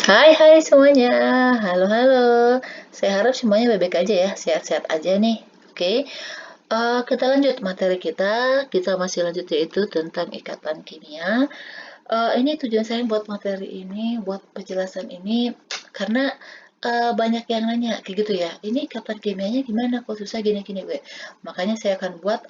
Hai hai semuanya, halo halo. Saya harap semuanya baik-baik aja ya, sehat-sehat aja nih. Oke, kita lanjut materi kita. Kita masih lanjut yaitu tentang ikatan kimia. Ini tujuan saya buat materi ini, buat penjelasan ini, karena banyak yang nanya kayak gitu ya. Ini ikatan kimianya gimana? Kok susah gini-gini gue. Makanya saya akan buat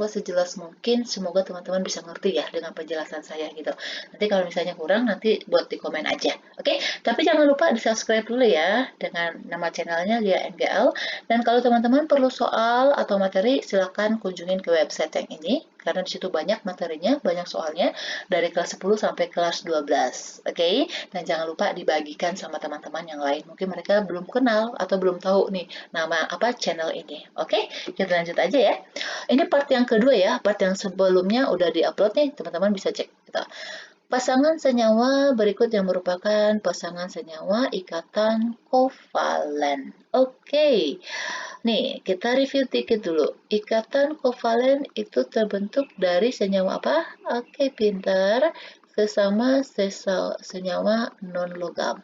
sejelas mungkin. Semoga teman-teman bisa ngerti ya dengan penjelasan saya gitu. Nanti kalau misalnya kurang, nanti buat di komen aja. Oke, tapi jangan lupa di subscribe dulu ya dengan nama channelnya Lia NGL. Dan kalau teman-teman perlu soal atau materi, silakan kunjungin ke website yang ini karena di situ banyak materinya, banyak soalnya dari kelas 10 sampai kelas 12. Oke? Dan jangan lupa dibagikan sama teman-teman yang lain. Mungkin mereka belum kenal atau belum tahu nih nama apa channel ini. Oke? Kita lanjut aja ya. Ini part yang kedua ya. Part yang sebelumnya udah di-upload nih, teman-teman bisa cek gitu. Pasangan senyawa berikut yang merupakan pasangan senyawa ikatan kovalen. Oke. Nih, kita review dikit dulu. Ikatan kovalen itu terbentuk dari senyawa apa? Oke, pintar. Sesama senyawa non-logam.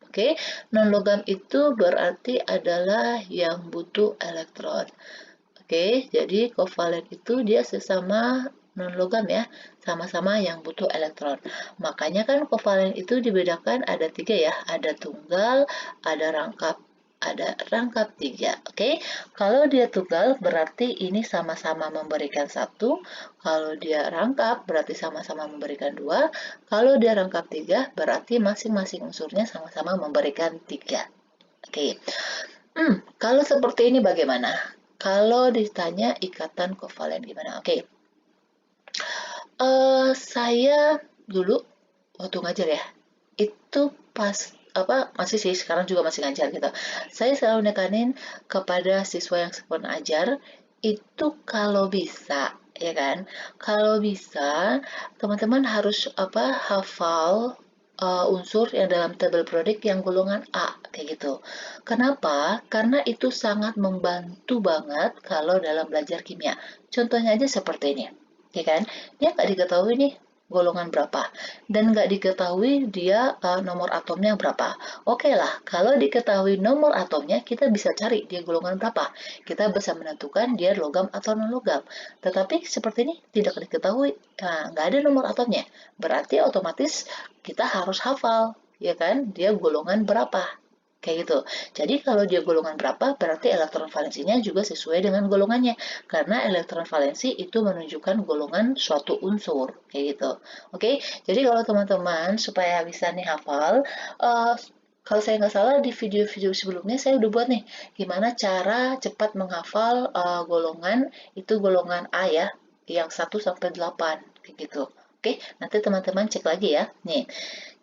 Oke, non-logam itu berarti adalah yang butuh elektron. Oke, jadi kovalen itu dia sesama non-logam ya, sama-sama yang butuh elektron. Makanya kan kovalen itu dibedakan ada tiga ya, ada tunggal, ada rangkap tiga. Oke, kalau dia tunggal berarti ini sama-sama memberikan satu, kalau dia rangkap berarti sama-sama memberikan dua, kalau dia rangkap tiga berarti masing-masing unsurnya sama-sama memberikan tiga. Oke, kalau seperti ini bagaimana? Kalau ditanya ikatan kovalen gimana? Oke, saya dulu waktu ngajar ya, itu pas apa masih sih sekarang juga masih ngajar gitu. Saya selalu nekanin kepada siswa yang sedang ajar itu kalau bisa ya kan, kalau bisa teman-teman harus apa hafal unsur yang dalam tabel periodik yang golongan A kayak gitu. Kenapa? Karena itu sangat membantu banget kalau dalam belajar kimia. Contohnya aja seperti ini, ya kan? Dia nggak diketahui nih golongan berapa dan nggak diketahui dia nomor atomnya berapa. Oke lah, kalau diketahui nomor atomnya kita bisa cari dia golongan berapa. Kita bisa menentukan dia logam atau non logam. Tetapi seperti ini tidak diketahui, nah, nggak ada nomor atomnya. Berarti otomatis kita harus hafal, ya kan? Dia golongan berapa. Kayak gitu. Jadi kalau dia golongan berapa, berarti elektron valensinya juga sesuai dengan golongannya. Karena elektron valensi itu menunjukkan golongan suatu unsur. Kayak gitu. Oke, jadi kalau teman-teman supaya bisa nih hafal, uh, kalau saya nggak salah di video-video sebelumnya saya udah buat nih, gimana cara cepat menghafal golongan, itu golongan A ya, yang 1 sampai 8. Kayak gitu. Oke, nanti teman-teman cek lagi ya. Nih,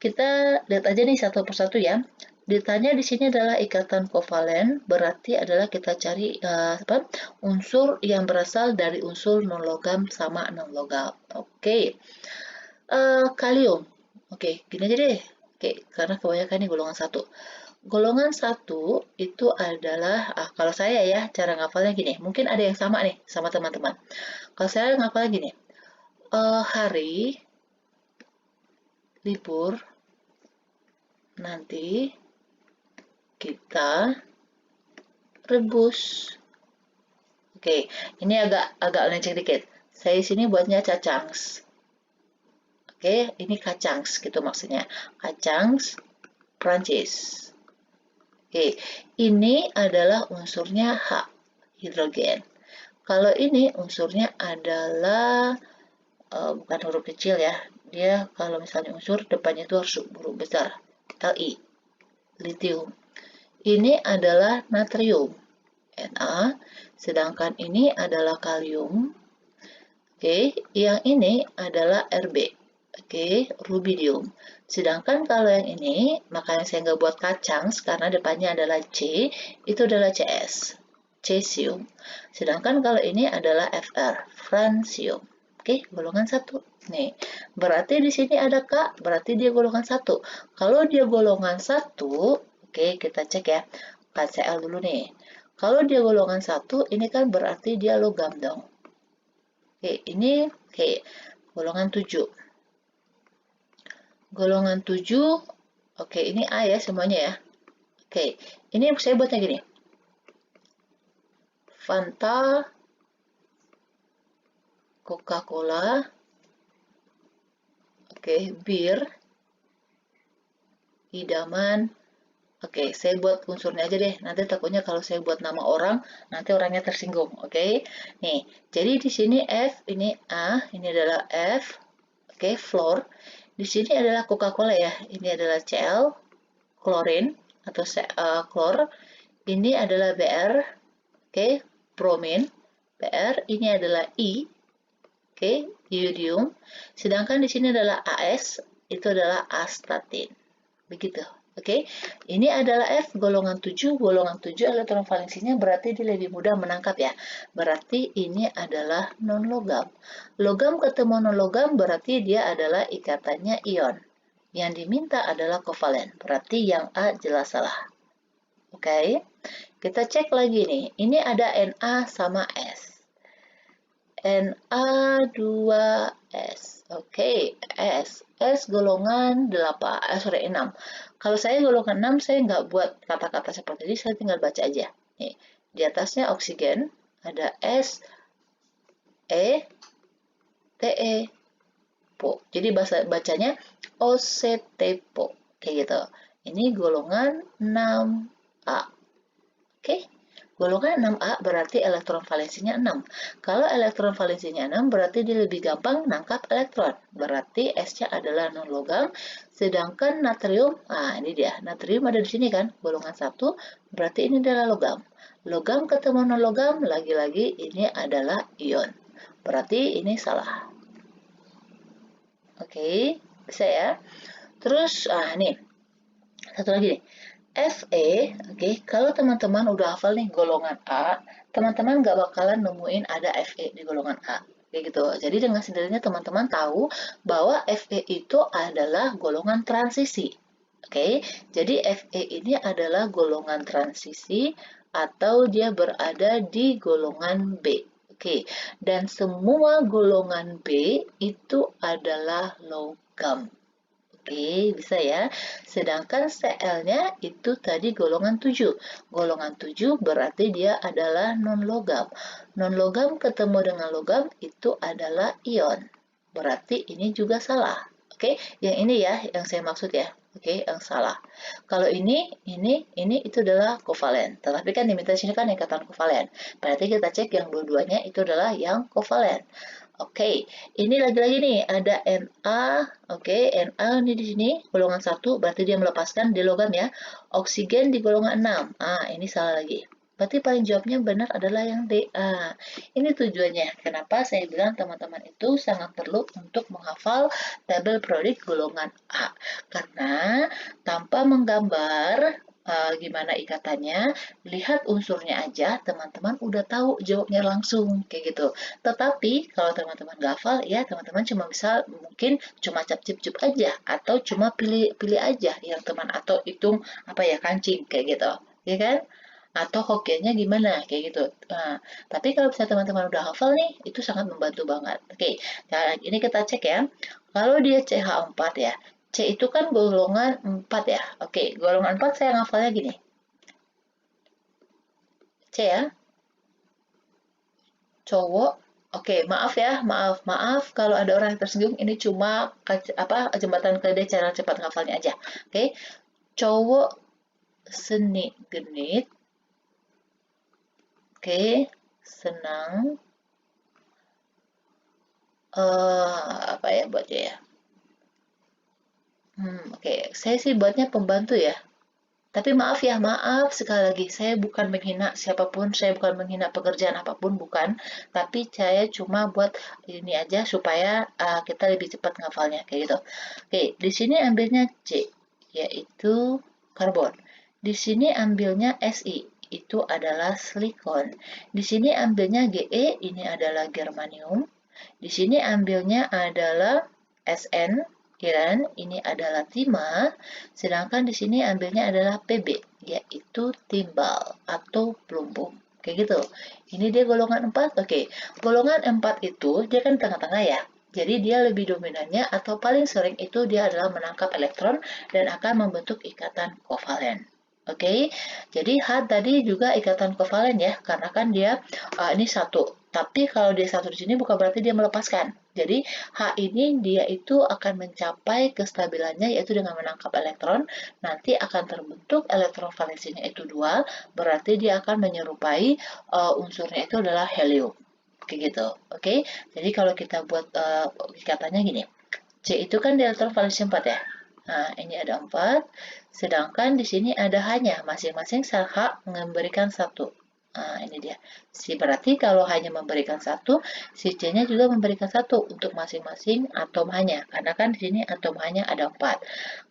kita lihat aja nih satu persatu ya. Ditanya di sini adalah ikatan kovalen, berarti adalah kita cari unsur yang berasal dari unsur non-logam sama non-logam. Oke, kalium. Oke, gini aja deh. Oke, karena kebanyakan ini golongan satu. Golongan satu itu adalah, kalau saya ya, cara ngafalnya gini. Mungkin ada yang sama nih sama teman-teman. Kalau saya ngafalnya gini, hari libur nanti kita rebus. Oke, ini agak agak lenceng dikit. Saya sini buatnya cacangs. Oke, ini kacangs gitu maksudnya. Kacangs Prancis. Oke, ini adalah unsurnya H, hidrogen. Kalau ini unsurnya adalah bukan huruf kecil ya. Dia kalau misalnya unsur depannya itu harus huruf besar. Li, lithium. Ini adalah natrium, Na, sedangkan ini adalah kalium. Oke, yang ini adalah Rb. Oke, rubidium. Sedangkan kalau yang ini, makanya saya nggak buat kacang karena depannya adalah C, itu adalah Cs, cesium. Sedangkan kalau ini adalah Fr, francium. Oke, golongan 1. Nih, berarti di sini ada K, berarti dia golongan 1. Kalau dia golongan 1, oke, kita cek ya. KCl dulu nih. Kalau dia golongan 1, ini kan berarti dia logam dong. Oke, ini golongan 7. Golongan 7 Oke, ini A ya semuanya ya. Oke, ini saya buatnya gini. Fanta, Coca-Cola, oke, bir, idaman. Oke, saya buat unsurnya aja deh. Nanti takutnya kalau saya buat nama orang, nanti orangnya tersinggung. Oke, nih. Jadi di sini F, ini A, ini adalah F. Oke, fluor. Di sini adalah Coca-Cola ya. Ini adalah Cl, klorin atau klor. Ini adalah Br. Oke, bromin. Br ini adalah I. Oke, iodium. Sedangkan di sini adalah AS, itu adalah astatin. Begitu. Oke, ini adalah F golongan 7. Golongan 7 elektron valensinya berarti dia lebih mudah menangkap ya. Berarti ini adalah non-logam. Logam ketemu non-logam berarti dia adalah ikatannya ion. Yang diminta adalah kovalen. Berarti yang A jelas salah. Oke, kita cek lagi nih. Ini ada Na sama S. Na2S. Oke, S golongan 8, 6. Kalau saya golongan 6, saya nggak buat kata-kata seperti ini, saya tinggal baca aja. Nih, di atasnya oksigen, ada S, E, Te, Po. Jadi bacanya OCTPO. Kayak gitu. Ini golongan 6A. Oke. Golongan 6A berarti elektron valensinya 6. Kalau elektron valensinya 6 berarti dia lebih gampang nangkap elektron. Berarti S-nya adalah non-logam. Sedangkan natrium, ini dia. Natrium ada di sini kan, golongan 1. Berarti ini adalah logam. Logam ketemu non-logam, lagi-lagi ini adalah ion. Berarti ini salah. Oke, bisa ya. Terus, nih. Satu lagi nih. Fe, oke, kalau teman-teman udah hafal nih golongan A, teman-teman nggak bakalan nemuin ada Fe di golongan A. Kayak gitu. Jadi dengan sendirinya teman-teman tahu bahwa Fe itu adalah golongan transisi. Oke, jadi Fe ini adalah golongan transisi atau dia berada di golongan B. Oke, dan semua golongan B itu adalah logam. Oke, bisa ya. Sedangkan Cl-nya itu tadi golongan 7. Golongan 7 berarti dia adalah non-logam. Non-logam ketemu dengan logam itu adalah ion. Berarti ini juga salah. Oke, yang ini ya, yang saya maksud ya. Oke, yang salah. Kalau ini itu adalah kovalen. Tetapi kan diminta sini kan ikatan kovalen. Berarti kita cek yang dua-duanya itu adalah yang kovalen. Oke, ini lagi-lagi nih ada Na. Oke, Na ini di sini golongan 1 berarti dia melepaskan di logam ya. Oksigen di golongan 6. Ini salah lagi. Berarti paling jawabnya benar adalah yang D. Ini tujuannya. Kenapa saya bilang teman-teman itu sangat perlu untuk menghafal tabel periodik golongan A. Karena tanpa menggambar gimana ikatannya, lihat unsurnya aja, teman-teman udah tahu jawabnya langsung, kayak gitu. Tetapi kalau teman-teman gak hafal, ya teman-teman cuma bisa mungkin cuma cap-cip-cip aja atau cuma pilih aja yang teman atau hitung apa ya kancing kayak gitu, ya kan? Atau hokinya gimana kayak gitu. Nah, tapi kalau bisa teman-teman udah hafal nih, itu sangat membantu banget. Oke, nah ini kita cek ya. Kalau dia CH4 ya, C itu kan golongan 4 ya. Oke, golongan 4 saya ngafalnya gini. C ya, cowok. Oke, maaf ya, maaf kalau ada orang yang tersinggung. Ini cuma jembatan keledai cara cepat ngafalnya aja. Oke, cowok seni genit. Oke, senang. Apa ya buatnya ya? Oke, saya sih buatnya pembantu ya. Tapi maaf ya, maaf sekali lagi, saya bukan menghina siapapun, saya bukan menghina pekerjaan apapun, bukan. Tapi saya cuma buat ini aja supaya kita lebih cepat ngafalnya, kayak gitu. Oke, di sini ambilnya C, yaitu karbon. Di sini ambilnya Si, itu adalah silikon. Di sini ambilnya Ge, ini adalah germanium. Di sini ambilnya adalah Sn, Iran, ini adalah timah, sedangkan di sini ambilnya adalah Pb, yaitu timbal atau plumbum. Kayak gitu. Ini dia golongan 4. Oke, golongan 4 itu dia kan tengah-tengah ya. Jadi dia lebih dominannya atau paling sering itu dia adalah menangkap elektron dan akan membentuk ikatan kovalen. Oke, jadi H tadi juga ikatan kovalen ya, karena kan dia ini satu. Tapi kalau dia satu di sini bukan berarti dia melepaskan. Jadi H ini dia itu akan mencapai kestabilannya yaitu dengan menangkap elektron, nanti akan terbentuk elektron valensinya itu dua, berarti dia akan menyerupai unsurnya itu adalah helium. Kayak gitu, oke? Jadi kalau kita buat ikatannya gini, C itu kan di elektron valensi 4 ya. Nah, ini ada 4, sedangkan di sini ada hanya masing-masing sel H memberikan satu. Nah, ini dia. Berarti kalau hanya memberikan satu, si C-nya juga memberikan satu untuk masing-masing atom hanya. Karena kan di sini atom hanya ada 4.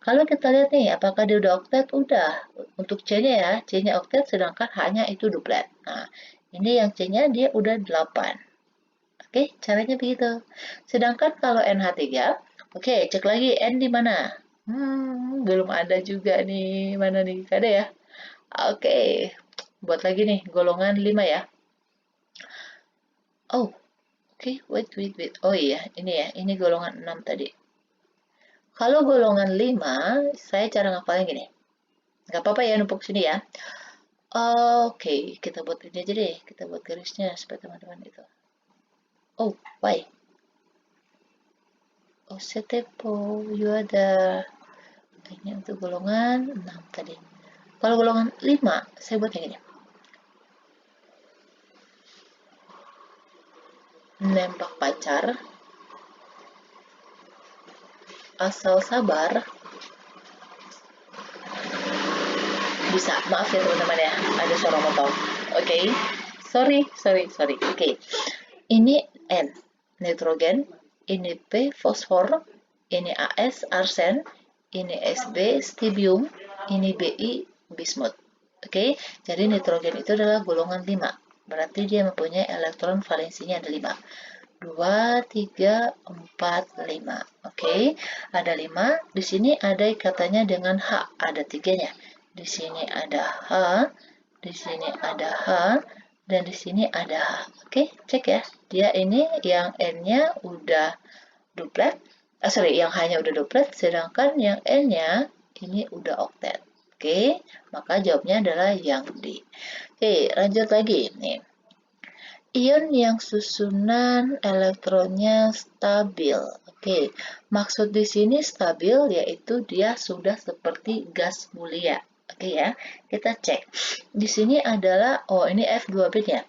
Kalau kita lihat nih, apakah dia udah oktet? Udah. Untuk C-nya ya, C-nya oktet sedangkan H-nya itu duplet. Nah, ini yang C-nya dia udah 8. Oke, caranya begitu. Sedangkan kalau NH3, oke, cek lagi N di mana? Belum ada juga nih. Mana nih? Ada ya? Oke, buat lagi nih, golongan 5 ya. Oh, oke, wait. Oh iya, ini ya, ini golongan 6 tadi. Kalau golongan 5, saya cara ngapalnya gini. Nggak apa-apa ya, numpuk sini ya. Oke, kita buat ini aja deh. Kita buat garisnya supaya teman-teman itu. Oh, why? Oh, setepo, you ada. Ini untuk golongan 6 tadi. Kalau golongan 5, saya buat yang ini. Nembak pacar, asal sabar, bisa. Maaf ya teman-teman ya, ada suara motor. Oke, sorry. Oke, ini N, nitrogen, ini P, fosfor, ini AS, arsen, ini SB, stibium, ini BI, bismut. Oke, jadi nitrogen itu adalah golongan 5. Berarti dia mempunyai elektron valensinya ada 5. 2, 3, 4, 5. Oke, ada 5. Di sini ada ikatannya dengan H, ada 3-nya. Di sini ada H, di sini ada H, dan di sini ada H. Oke, cek ya. Dia ini yang N-nya udah duplet, yang H-nya udah duplet, sedangkan yang N-nya ini udah oktet. Oke, maka jawabnya adalah yang D. Oke, lanjut lagi nih. Ion yang susunan elektronnya stabil. Oke, maksud di sini stabil yaitu dia sudah seperti gas mulia. Oke ya, kita cek. Di sini adalah, ini F2 bit ya.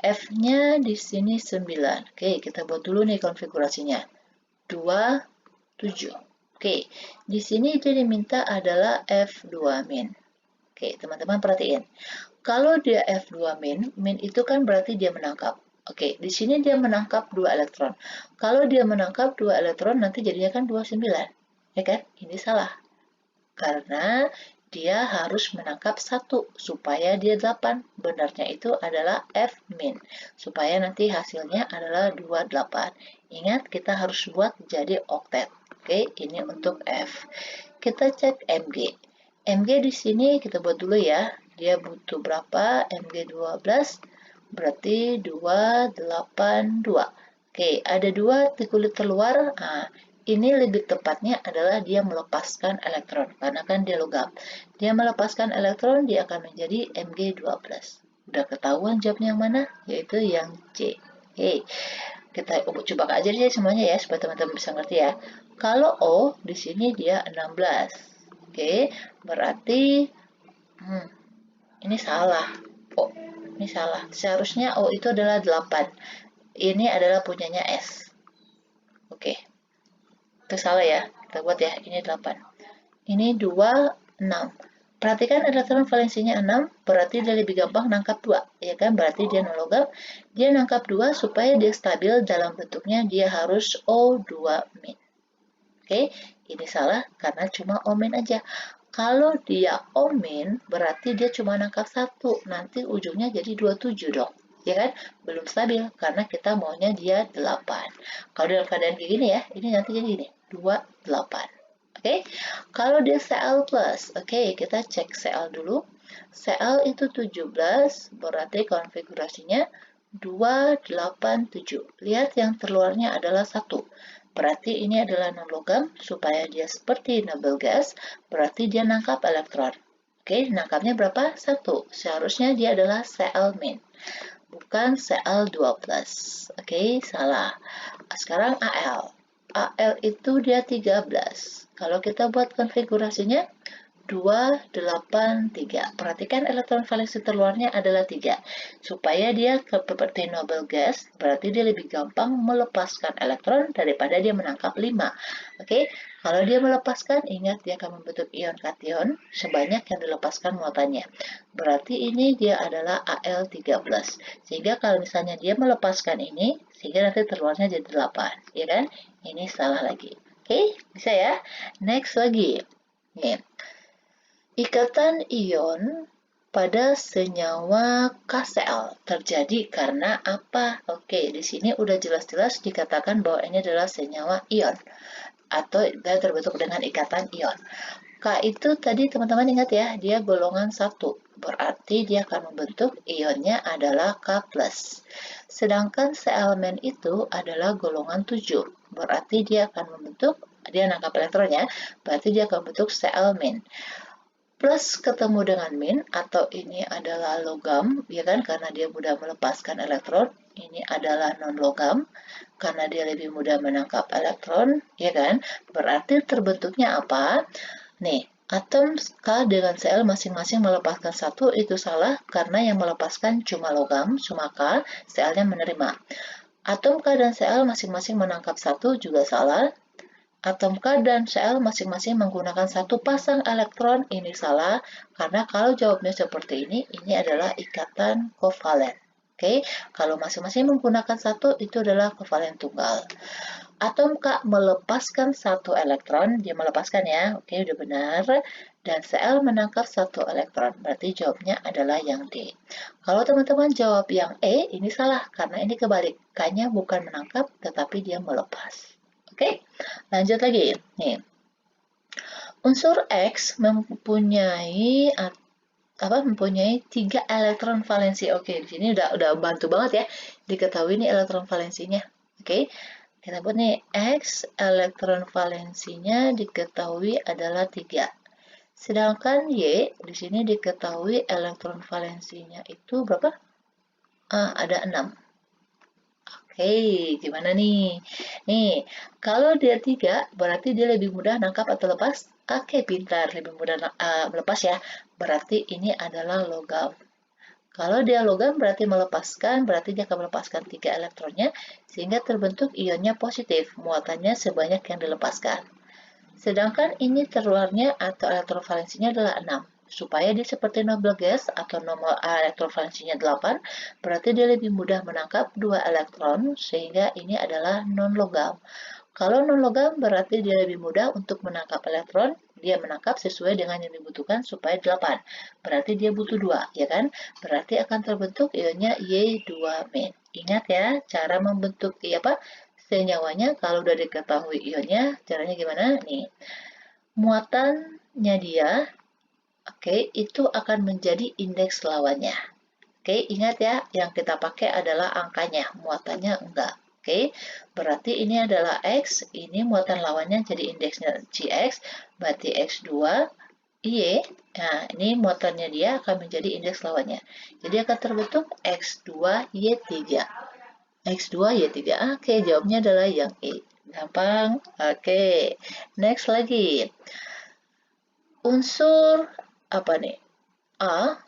F-nya di sini 9. Oke, kita buat dulu nih konfigurasinya. 2, 7. Oke, di sini dia diminta adalah F2 min. Oke, teman-teman perhatiin. Kalau dia F2 min, min itu kan berarti dia menangkap. Oke, di sini dia menangkap 2 elektron. Kalau dia menangkap 2 elektron, nanti jadinya kan 29. Ya kan? Ini salah. Karena dia harus menangkap 1 supaya dia 8. Benarnya itu adalah F min. Supaya nanti hasilnya adalah 28. Ingat, kita harus buat jadi oktet. Oke, ini untuk F. Kita cek Mg. Mg di sini kita buat dulu ya. Dia butuh berapa? Mg 12 berarti 282. Oke, ada 2 di kulit terluar. Nah, ini lebih tepatnya adalah dia melepaskan elektron karena kan dia logam. Dia melepaskan elektron, dia akan menjadi Mg 12. Udah ketahuan jawabnya yang mana? Yaitu yang C. Oke, kita coba aja deh semuanya ya supaya teman-teman bisa ngerti ya. Kalau O di sini dia 16. Oke, berarti ini salah. Oh, ini salah. Seharusnya O itu adalah 8. Ini adalah punyanya S. Oke. Itu salah ya. Kita buat ya. Ini 8. Ini 2, 6. Perhatikan elektron valensinya 6, berarti dia lebih gampang nangkap 2. Ya kan? Berarti dia non-logam. Dia nangkap 2 supaya dia stabil dalam bentuknya dia harus O2 min. Oke, ini salah karena cuma omin aja. Kalau dia omin, berarti dia cuma nangkap 1. Nanti ujungnya jadi 27 dong. Ya kan? Belum stabil karena kita maunya dia 8. Kalau dalam keadaan kayak gini ya, ini nanti jadi gini, 28. Oke, kalau dia Cl+, oke, kita cek Cl dulu. Cl itu 17, berarti konfigurasinya 2, 8, 7. Lihat yang terluarnya adalah 1. Berarti ini adalah non-logam, supaya dia seperti noble gas, berarti dia nangkap elektron. Oke, nangkapnya berapa? 1. Seharusnya dia adalah Cl-min, bukan Cl12. Oke, salah. Sekarang Al. Al itu dia 13. Kalau kita buat konfigurasinya, 2, 8, 3. Perhatikan elektron valensi terluarnya adalah 3. Supaya dia seperti noble gas, berarti dia lebih gampang melepaskan elektron daripada dia menangkap 5. Oke, kalau dia melepaskan, ingat dia akan membentuk ion kation sebanyak yang dilepaskan muatannya. Berarti ini dia adalah Al13. Sehingga kalau misalnya dia melepaskan ini, sehingga nanti terluarnya jadi 8. Ya kan? Ini salah lagi. Oke, bisa ya? Next lagi. Nih. Ikatan ion pada senyawa KCl terjadi karena apa? Oke, di sini udah jelas-jelas dikatakan bahwa ini adalah senyawa ion atau dia terbentuk dengan ikatan ion. K itu tadi teman-teman ingat ya, dia golongan 1. Berarti dia akan membentuk ionnya adalah K+. Sedangkan Cl- itu adalah golongan 7. Berarti dia akan membentuk, dia nangkap elektronnya, berarti dia akan membentuk Cl-. Plus ketemu dengan min, atau ini adalah logam, ya kan, karena dia mudah melepaskan elektron. Ini adalah non-logam, karena dia lebih mudah menangkap elektron, ya kan. Berarti terbentuknya apa? Nih, atom K dengan Cl masing-masing melepaskan 1, itu salah, karena yang melepaskan cuma logam, cuma K, Cl-nya menerima. Atom K dan Cl masing-masing menangkap 1, juga salah. Atom K dan Cl masing-masing menggunakan satu pasang elektron, ini salah, karena kalau jawabnya seperti ini adalah ikatan kovalen. Oke, kalau masing-masing menggunakan satu, itu adalah kovalen tunggal. Atom K melepaskan satu elektron, dia melepaskan ya, oke udah benar, dan Cl menangkap satu elektron, berarti jawabnya adalah yang D. Kalau teman-teman jawab yang E, ini salah, karena ini kebalik, K-nya bukan menangkap, tetapi dia melepas. Oke, lanjut lagi. Nih, unsur X mempunyai 3 elektron valensi. Oke, di sini udah bantu banget ya diketahui nih elektron valensinya. Oke, kita buat nih X elektron valensinya diketahui adalah 3. Sedangkan Y di sini diketahui elektron valensinya itu berapa? Ada 6. Hei, gimana nih? Nih, kalau dia 3, berarti dia lebih mudah nangkap atau lepas? Oke, pintar. Lebih mudah melepas ya. Berarti ini adalah logam. Kalau dia logam berarti melepaskan, berarti dia akan melepaskan 3 elektronnya, sehingga terbentuk ionnya positif. Muatannya sebanyak yang dilepaskan. Sedangkan ini terluarnya atau elektron valensinya adalah 6. Supaya dia seperti noble gas atau nomor elektron valensinya 8, berarti dia lebih mudah menangkap 2 elektron, sehingga ini adalah non-logam. Kalau non-logam berarti dia lebih mudah untuk menangkap elektron, dia menangkap sesuai dengan yang dibutuhkan supaya 8. Berarti dia butuh 2, ya kan? Berarti akan terbentuk ionnya Y2-. Ingat ya, cara membentuk senyawanya kalau udah diketahui ionnya, caranya gimana? Nih, muatannya dia, oke, itu akan menjadi indeks lawannya. Oke, ingat ya, yang kita pakai adalah angkanya, muatannya enggak. Oke, berarti ini adalah X, ini muatan lawannya jadi indeksnya Gx, berarti X2, Y, nah ini muatannya dia akan menjadi indeks lawannya. Jadi akan terbentuk X2Y3. X2Y3, oke, jawabnya adalah yang E. Gampang? Oke, next lagi. Unsur apa nih? A,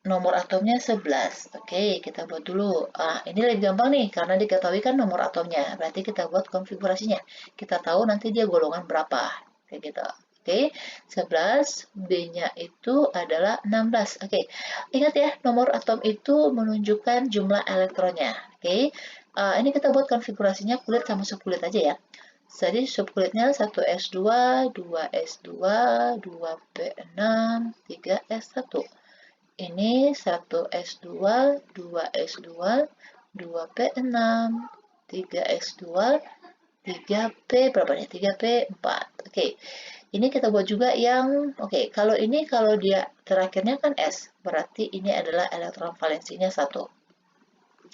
nomor atomnya 11. Oke, kita buat dulu. Ini lebih gampang nih, karena diketahui kan nomor atomnya. Berarti kita buat konfigurasinya. Kita tahu nanti dia golongan berapa. Kayak gitu. Oke, 11, B-nya itu adalah 16. Oke, ingat ya, nomor atom itu menunjukkan jumlah elektronnya. Oke, ini kita buat konfigurasinya kulit sama subkulit aja ya. Jadi subkulitnya 1s2, 2s2, 2p6, 3s1. Ini 1s2, 2s2, 2p6, 3s2, 3p berapa nih? 3p4. Oke. Ini kita buat juga yang kalau dia terakhirnya kan S, berarti ini adalah elektron valensinya 1.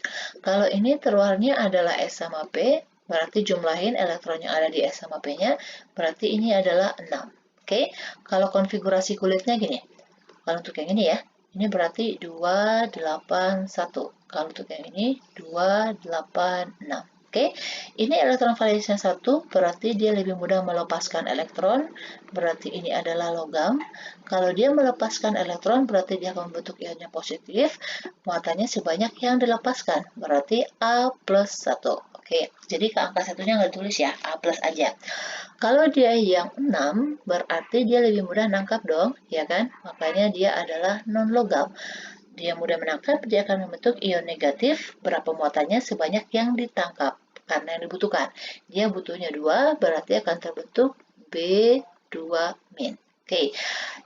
Kalau ini terluarnya adalah S sama P, berarti jumlahin elektron yang ada di S sama P-nya, berarti ini adalah 6. Oke, kalau konfigurasi kulitnya gini. Kalau untuk yang ini ya, ini berarti 281. Kalau untuk yang ini 286. Oke, ini elektron valensinya 1, berarti dia lebih mudah melepaskan elektron, berarti ini adalah logam. Kalau dia melepaskan elektron, berarti dia akan membentuk ionnya positif, muatannya sebanyak yang dilepaskan, berarti A plus 1. Oke, jadi ke angka satunya nggak tulis ya, A plus aja. Kalau dia yang 6, berarti dia lebih mudah nangkap dong, ya kan? Makanya dia adalah non-logam. Dia mudah menangkap, dia akan membentuk ion negatif, berapa muatannya sebanyak yang ditangkap. Karena yang dibutuhkan. Dia butuhnya 2, berarti akan terbentuk B2-. Oke,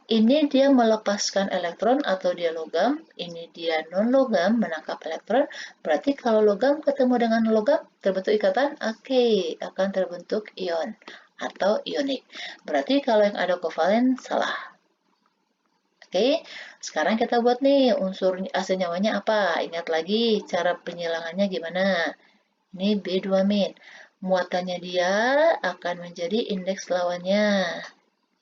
ini dia melepaskan elektron atau dia logam, ini dia non-logam menangkap elektron, berarti kalau logam ketemu dengan logam terbentuk ikatan, oke, akan terbentuk ion atau ionik. Berarti kalau yang ada kovalen salah. Oke, sekarang kita buat nih unsur asal nyawanya apa? Ingat lagi cara penyilangannya gimana? Ini B2-. Muatannya dia akan menjadi indeks lawannya.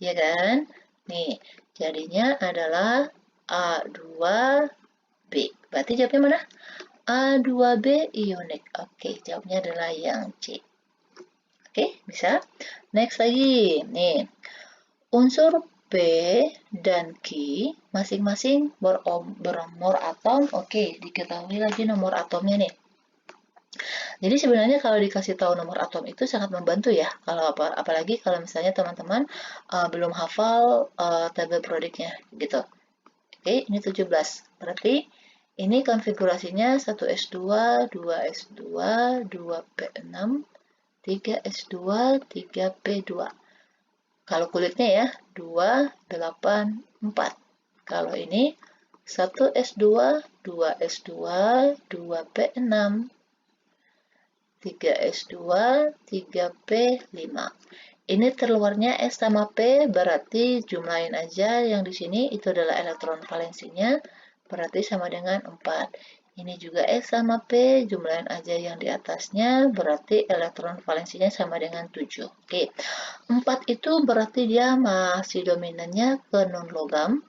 Ya kan? Nih, jadinya adalah A2B. Berarti jawabnya mana? A2B ionik. Oke, jawabnya adalah yang C. Oke, bisa? Next lagi. Nih, unsur P dan Q masing-masing bernomor atom. Oke, diketahui lagi nomor atomnya nih. Jadi sebenarnya kalau dikasih tahu nomor atom itu sangat membantu ya. Kalau apalagi kalau misalnya teman-teman belum hafal tabel periodiknya gitu. Oke, ini 17. Berarti ini konfigurasinya 1s2, 2s2, 2p6, 3s2, 3p2. Kalau kulitnya ya 2, 8, 4. Kalau ini 1s2, 2s2, 2p6, 3s2, 3p5. Ini terluarnya S sama P, berarti jumlahin aja yang di sini itu adalah elektron valensinya, berarti sama dengan 4. Ini juga S sama P, jumlahin aja yang di atasnya, berarti elektron valensinya sama dengan 7. Oke, 4 itu berarti dia masih dominannya ke non-logam,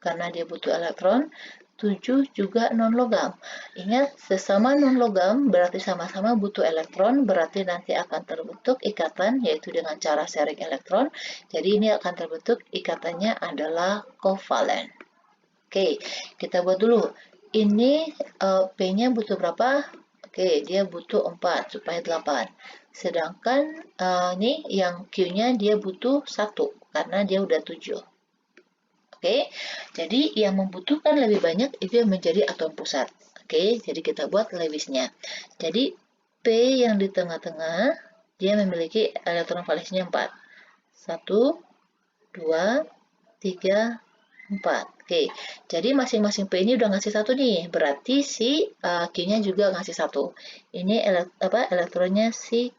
karena dia butuh elektron. 7 juga non-logam. Ingat, sesama non-logam berarti sama-sama butuh elektron, berarti nanti akan terbentuk ikatan, yaitu dengan cara sharing elektron. Jadi ini akan terbentuk ikatannya adalah kovalen. Oke, kita buat dulu. Ini P-nya butuh berapa? Oke, dia butuh 4 supaya 8. Sedangkan ini yang Q-nya dia butuh 1 karena dia udah 7. Oke, jadi yang membutuhkan lebih banyak itu yang menjadi atom pusat. Oke, jadi kita buat Lewisnya. Jadi P yang di tengah-tengah, dia memiliki elektron valensinya 4. 1, 2, 3, 4. Oke, jadi masing-masing P ini udah ngasih 1 nih. Berarti si Q-nya juga ngasih 1. Ini elektronnya si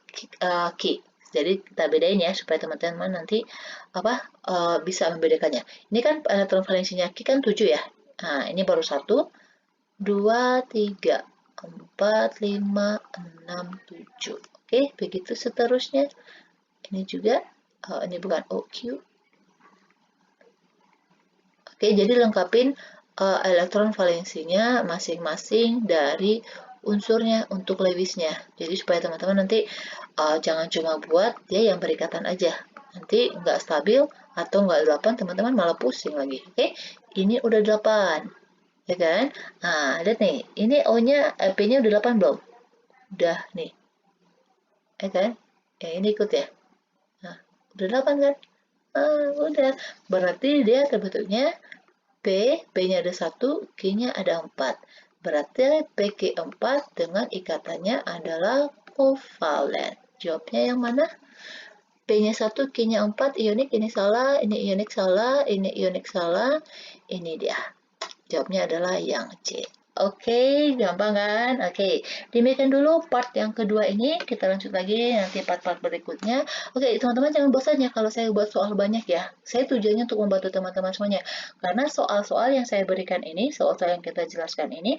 Q. Jadi kita bedain ya supaya teman-teman nanti bisa membedakannya. Ini kan elektron valensinya Q kan 7 ya. Nah, ini baru 1, 2, 3, 4, 5, 6, 7. Oke, begitu seterusnya. Ini juga, ini bukan OQ. Oke, jadi lengkapin elektron valensinya masing-masing dari unsurnya untuk Lewisnya. Jadi supaya teman-teman nanti jangan cuma buat dia yang berikatan aja. Nanti nggak stabil atau nggak 8, teman-teman malah pusing lagi. Oke, ini udah 8. Ya kan? Nah, lihat nih. Ini O-nya, P-nya udah 8 belum? Udah nih. Ya kan? Ya, ini ikut ya. Nah, udah 8 kan? Udah. Berarti dia terbentuknya P-nya ada 1, Q-nya ada 4. Berarti PQ4 dengan ikatannya adalah kovalen. Jawabnya yang mana? P-nya 1, Q-nya 4, ionik, ini salah, ini ionik salah, ini ionik salah, ini dia. Jawabnya adalah yang C. Oke, gampang kan? Oke, demikian dulu part yang kedua ini. Kita lanjut lagi nanti part-part berikutnya. Oke, teman-teman jangan bosan ya kalau saya buat soal banyak ya. Saya tujuannya untuk membantu teman-teman semuanya. Karena soal-soal yang saya berikan ini, soal-soal yang kita jelaskan ini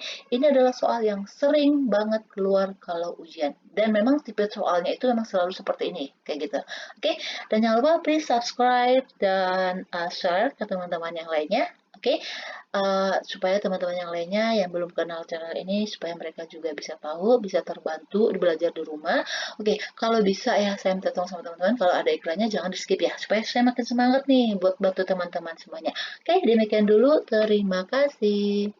adalah soal yang sering banget keluar kalau ujian. Dan memang tipe soalnya itu memang selalu seperti ini, kayak gitu. Oke, dan jangan lupa please subscribe dan share ke teman-teman yang lainnya. Oke, supaya teman-teman yang lainnya yang belum kenal channel ini, supaya mereka juga bisa tahu, bisa terbantu belajar di rumah. Oke, kalau bisa ya saya minta tolong sama teman-teman, kalau ada iklannya jangan di-skip ya, supaya saya makin semangat nih buat bantu teman-teman semuanya. Oke, demikian dulu. Terima kasih.